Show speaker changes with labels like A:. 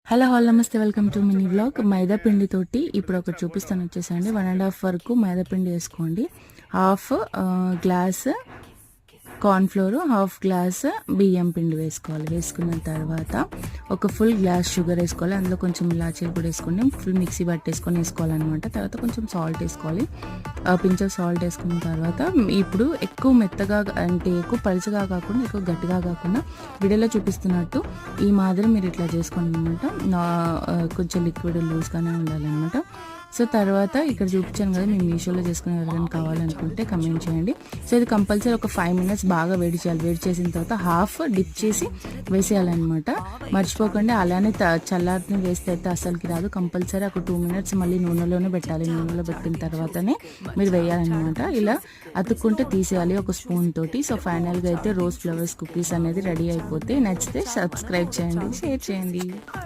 A: Hello నమస్తే, welcome to mini blog. మైదా పిండితోటి ఇప్పుడు ఒకటి చూపిస్తాను వచ్చేసండి. 1.5 వరకు మైదా పిండి వేసుకోండి. Half glass cornflour, half glass బియ్యం పిండి వేసుకోవాలి. వేసుకున్న తర్వాత ఒక ఫుల్ గ్లాస్ షుగర్ వేసుకోవాలి. అందులో కొంచెం ఇలాచీలు కూడా వేసుకోండి. ఫుల్ మిక్సీ పట్టేసుకొని వేసుకోవాలన్నమాట. తర్వాత కొంచెం సాల్ట్ వేసుకోవాలి. పించ్ ఆఫ్ సాల్ట్ వేసుకున్న తర్వాత ఇప్పుడు ఎక్కువ మెత్తగా అంటే ఎక్కువ పలుచగా కాకుండా ఎక్కువ గట్టిగా కాకుండా వీడియోలో చూపిస్తున్నట్టు ఈ మాదిరి మీరు ఇట్లా చేసుకోండి అనమాట. కొంచెం లిక్విడ్ లూజ్గానే ఉండాలన్నమాట. సో తర్వాత ఇక్కడ చూపించాను కదా, మేము మీషోలో చేసుకునే ఎవరైనా కావాలనుకుంటే కమెంట్ చేయండి. సో ఇది కంపల్సరీ ఒక 5 minutes బాగా వేడి చేయాలి. వేడి చేసిన తర్వాత హాఫ్ డిప్ చేసి వేసేయాలన్నమాట. మర్చిపోకండి, అలానే చల్లారిని వేస్తే అయితే అసలుకి రాదు. కంపల్సరీ ఒక 2 minutes మళ్ళీ నూనెలోనే పెట్టాలి. నూనెలో పెట్టిన తర్వాతనే మీరు వేయాలన్నమాట. ఇలా అతుక్కుంటే తీసేయాలి ఒక స్పూన్ తోటి. సో ఫైనల్గా అయితే రోజ్ ఫ్లవర్స్ కుకీస్ అనేది రెడీ అయిపోతే, నచ్చితే సబ్స్క్రైబ్ చేయండి, షేర్ చేయండి.